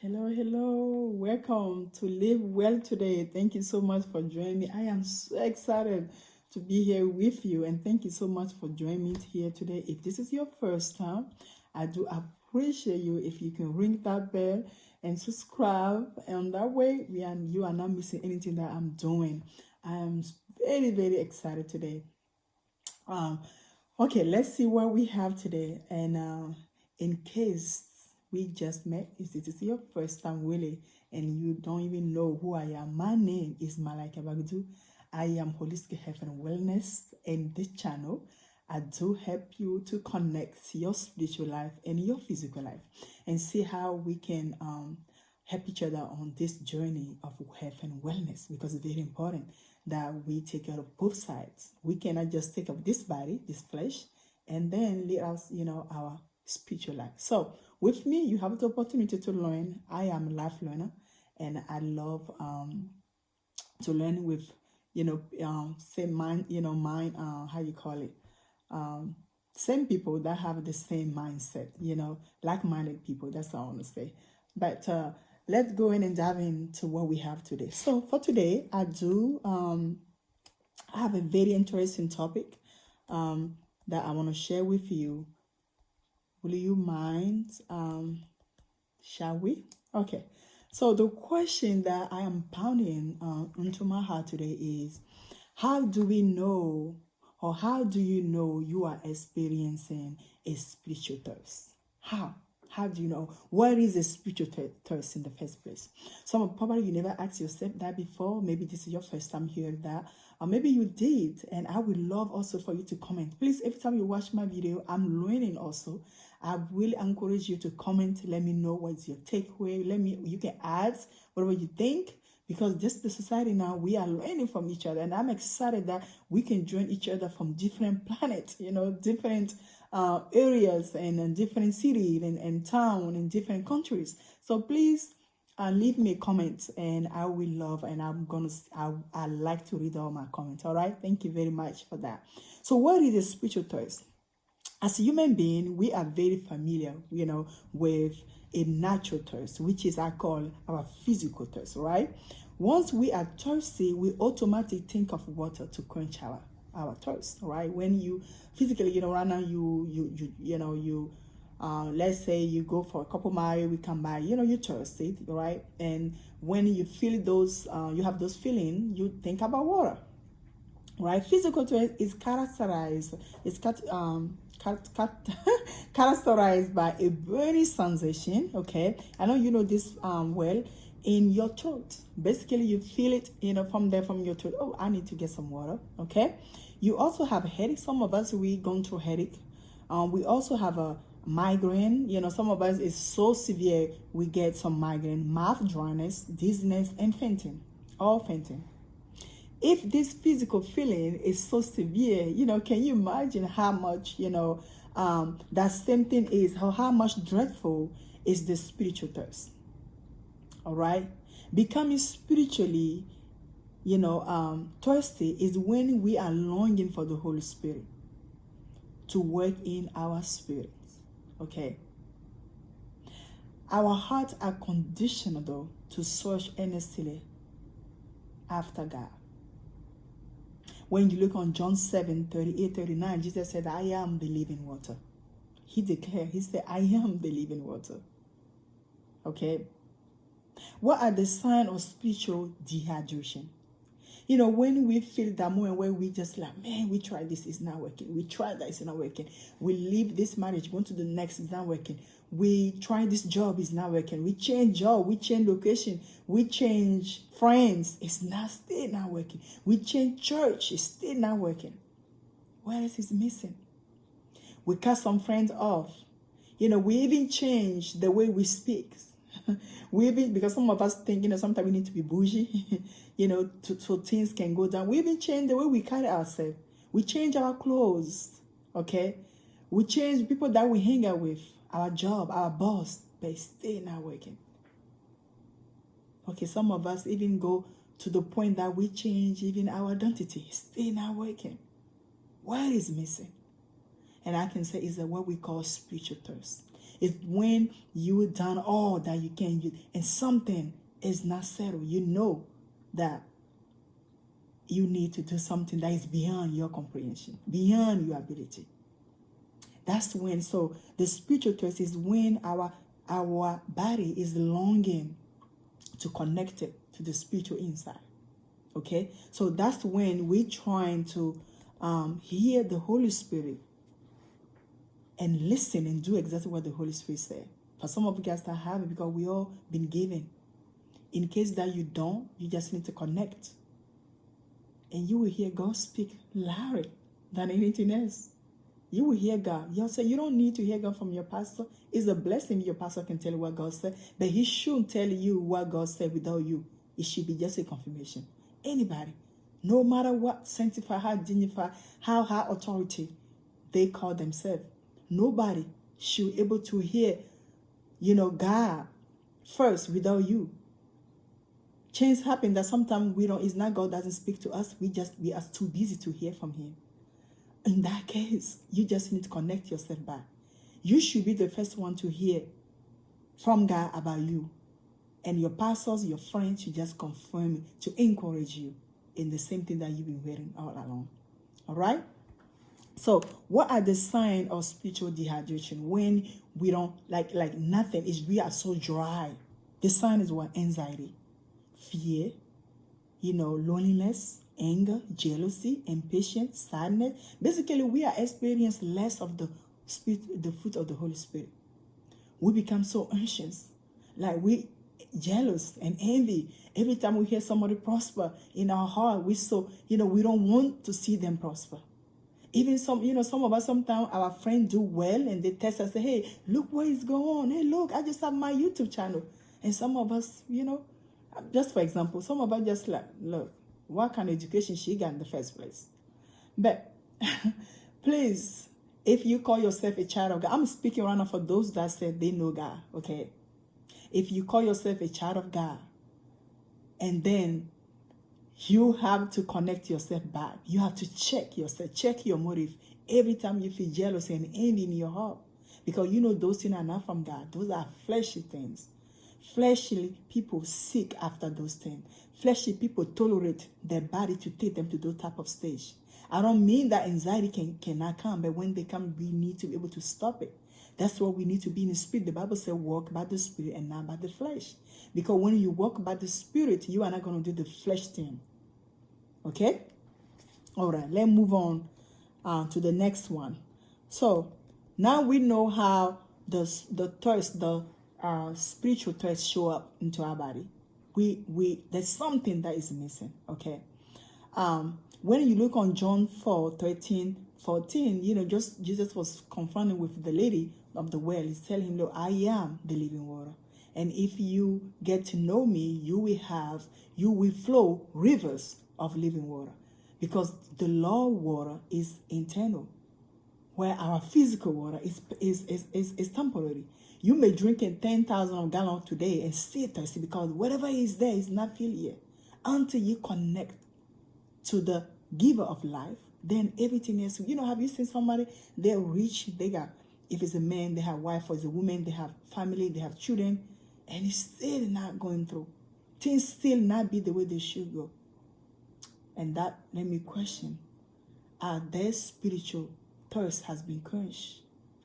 Hello, hello. Welcome to Live Well today. Thank you so much for joining me. I am so excited to be here with you, and thank you so much for joining me here today. If this is your first time, I do appreciate you if you can ring that bell and subscribe, and that way you are not missing anything that I'm doing. I am very, very excited today. Um, okay, let's see what we have today. And in case we just met, if this is your first time really, and you don't even know who I am, my name is Malaika Bagdu. I am Holistic Health and Wellness, and this channel I do help you to connect your spiritual life and your physical life and see how we can help each other on this journey of health and wellness, because it's very important that we take care of both sides. We cannot just take care of this body, this flesh, and then leave us, our spiritual life. So with me, you have the opportunity to learn. I am a life learner, and I love to learn with, same mind, mind, how you call it, same people that have the same mindset, like-minded people. That's all I want to say. But let's go in and dive into what we have today. So for today, I have a very interesting topic that I want to share with you. Will you mind? Shall we? Okay. So the question that I am pounding into my heart today is, how do we know, or how do you know you are experiencing a spiritual thirst? How? How do you know? What is a spiritual thirst in the first place? Some probably you never asked yourself that before. Maybe this is your first time hearing that, or maybe you did. And I would love also for you to comment. Please, every time you watch my video, I'm learning also. I will encourage you to comment. Let me know what's your takeaway. You can add whatever you think, because just the society now, we are learning from each other, and I'm excited that we can join each other from different planets, different areas and different cities and town in different countries. So please leave me a comment, and I will love, and I like to read all my comments. All right, thank you very much for that. So what is the spiritual thirst? As a human being, we are very familiar, with a natural thirst, which is I call our physical thirst, right? Once we are thirsty, we automatically think of water to quench our thirst, right? When you physically, right now let's say you go for a couple miles, we come by, you're thirsty, right? And when you feel those, you have those feelings, you think about water, right? Physical thirst is characterized by a burning sensation. Okay, I know you know this well, in your throat. Basically, you feel it, from your throat. Oh, I need to get some water. Okay, you also have a headache. Some of us, we gone through headache. We also have a migraine. Some of us is so severe we get some migraine, mouth dryness, dizziness, and fainting. All fainting. If this physical feeling is so severe, can you imagine how much, that same thing is, how much dreadful is the spiritual thirst? All right? Becoming spiritually, thirsty is when we are longing for the Holy Spirit to work in our spirits. Okay? Our hearts are conditioned, though, to search earnestly after God. When you look on John 7:38-39, Jesus said, I am the living water. He declared, he said, I am the living water. Okay? What are the signs of spiritual dehydration? When we feel that moment where we just like, man, we tried this, it's not working. We tried that, it's not working. We leave this marriage, go to the next, it's not working. We try this job, it's not working. We change job, we change location, we change friends, it's still not working. We change church, it's still not working. What else is missing? We cut some friends off. We even change the way we speak. Because some of us think, sometimes we need to be bougie, so things can go down. We even change the way we carry ourselves. We change our clothes, okay? We change people that we hang out with, our job, our boss, but it's still not working. Okay, some of us even go to the point that we change even our identity. It's still not working. What is missing? And I can say is what we call spiritual thirst. It's when you've done all that you can, and something is not settled. You know that you need to do something that is beyond your comprehension, beyond your ability. That's when, so the spiritual thirst is when our body is longing to connect it to the spiritual inside. Okay? So that's when we're trying to hear the Holy Spirit and listen and do exactly what the Holy Spirit said. For some of you guys that have it, because we all been given. In case that you don't, you just need to connect. And you will hear God speak louder than anything else. You will hear God. You'll say, you don't need to hear God from your pastor. It's a blessing if your pastor can tell you what God said. But he shouldn't tell you what God said without you. It should be just a confirmation. Anybody, no matter what sanctified, how dignified, how high authority they call themselves, nobody should be able to hear, God first without you. Change happen that sometimes we don't, it's not God doesn't speak to us. We are too busy to hear from him. In that case, you just need to connect yourself back. You should be the first one to hear from God about you. And your pastors, your friends should just confirm it to encourage you in the same thing that you've been hearing all along. All right? So what are the signs of spiritual dehydration? When we don't, like nothing, we are so dry. The sign is what? Anxiety, fear, loneliness, anger, jealousy, impatience, sadness. Basically, we are experiencing less of the spirit, the fruit of the Holy Spirit. We become so anxious, like we jealous and envy. Every time we hear somebody prosper in our heart, we we don't want to see them prosper. Even some of us, sometimes our friends do well and they test us, say, hey, look where it's going. Hey, look, I just have my YouTube channel. And some of us, just for example, some of us just like, look, what kind of education she got in the first place? But please, if you call yourself a child of God, I'm speaking right now for those that said they know God, okay? If you call yourself a child of God, and then you have to connect yourself back. You have to check yourself, check your motive every time you feel jealousy and envy in your heart. Because those things are not from God. Those are fleshy things. Fleshly people seek after those things. Fleshy people tolerate their body to take them to those type of stage. I don't mean that anxiety cannot come, but when they come, we need to be able to stop it. That's what we need to be in the spirit. The Bible says walk by the spirit and not by the flesh. Because when you walk by the spirit, you are not going to do the flesh thing. Okay? All right, let's move on to the next one. So now we know how the thirst, the spiritual thirst show up into our body. There's something that is missing. Okay? When you look on John 4:13-14, just Jesus was confronting with the lady of the well. He's telling him, look, I am the living water. And if you get to know me, you will flow rivers of living water. Because the law water is internal, where our physical water is temporary. You may drink in 10,000 gallons today and stay thirsty because whatever is there is not filled yet. Until you connect to the giver of life, then everything else. Have you seen somebody, they're rich, if it's a man, they have wife, or it's a woman, they have family, they have children, and it's still not going through. Things still not be the way they should go. And that let me question, are their spiritual thirst has been quenched?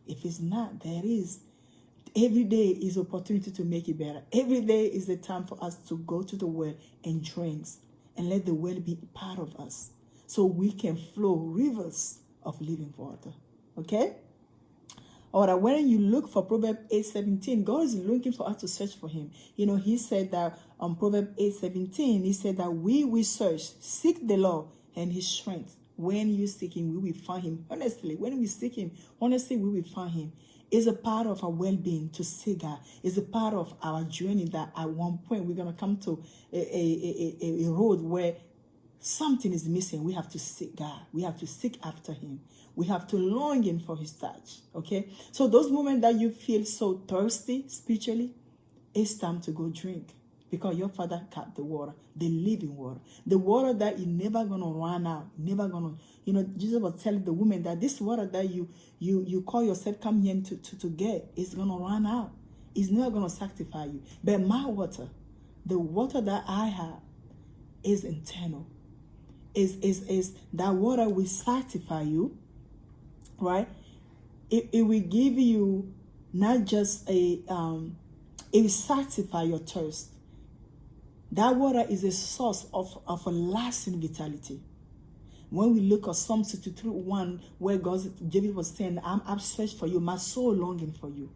If it's not, there is. Every day is opportunity to make it better. Every day is the time for us to go to the well and drink and let the well be part of us so we can flow rivers of living water. Okay? All right, when you look for Proverbs 8:17, God is looking for us to search for him. He said that on Proverbs 8:17, he said that we will seek the Lord and his strength. When you seek him, we will find him. Honestly, when we seek him, honestly, we will find him. It's a part of our well-being to seek God. It's a part of our journey that at one point we're going to come to a road where something is missing. We have to seek God. We have to seek after him. We have to long for his touch. Okay? So those moments that you feel so thirsty spiritually, it's time to go drink. because your Father kept the water, the living water, the water that is never going to run out, never going to, Jesus was telling the woman that this water that you call yourself come here to get is going to run out. It's never going to sanctify you. But my water, the water that I have, is internal. Is that water will sanctify you, right? It will give you not just it will satisfy your thirst. That water is a source of a lasting vitality. When we look at Psalm 63:1, where David was saying, I'm upstretched for you, my soul longing for you.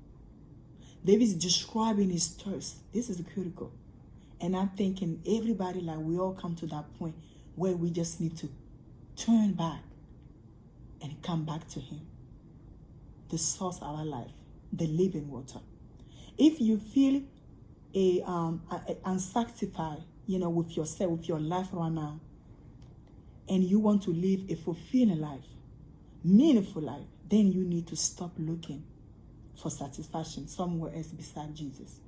David is describing his thirst. This is critical. And I'm thinking everybody, like we all come to that point where we just need to turn back and come back to him. The source of our life, the living water. If you feel unsatisfied, with yourself, with your life right now, and you want to live a fulfilling life, meaningful life, then you need to stop looking for satisfaction somewhere else beside Jesus.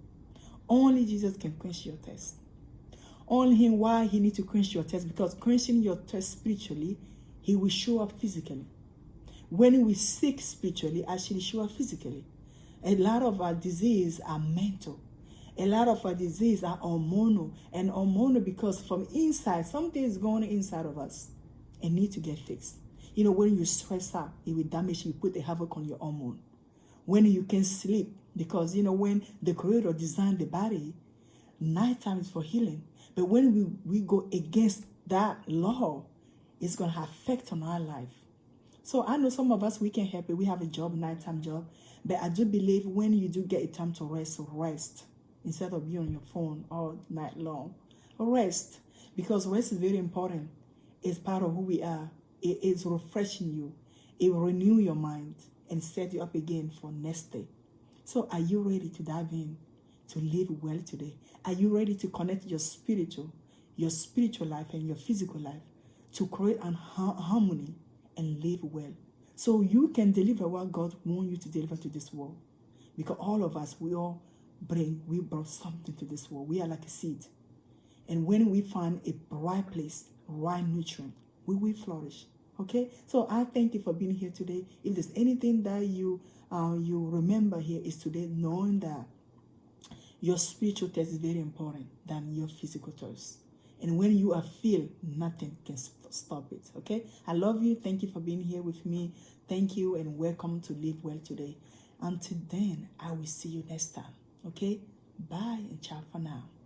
Only Jesus can quench your thirst. Only him. Why he needs to quench your thirst? Because quenching your thirst spiritually, he will show up physically. When we seek spiritually, actually show up physically. A lot of our disease are mental. A lot of our disease are hormonal. And hormonal because from inside, something is going on inside of us and need to get fixed. When you stress out, it will damage you, put a havoc on your hormone. When you can sleep, because when the Creator designed the body, nighttime is for healing. But when we go against that law, it's going to have effect on our life. So I know some of us, we can help it. We have a job, nighttime job. But I do believe when you do get a time to rest instead of being on your phone all night long. Rest. Because rest is very important. It's part of who we are. It is refreshing you. It will renew your mind and set you up again for next day. So are you ready to dive in to live well today? Are you ready to connect your spiritual life and your physical life to create an harmony and live well? So you can deliver what God wants you to deliver to this world. Because all of us, we brought something to this world. We are like a seed. And when we find a right place, right nutrient, we will flourish. Okay? So I thank you for being here today. If there's anything that you remember here is today, knowing that your spiritual thirst is very important than your physical thirst. And when you are filled, nothing can stop it. Okay? I love you. Thank you for being here with me. Thank you and welcome to Live Well Today. Until then, I will see you next time. Okay? Bye and ciao for now.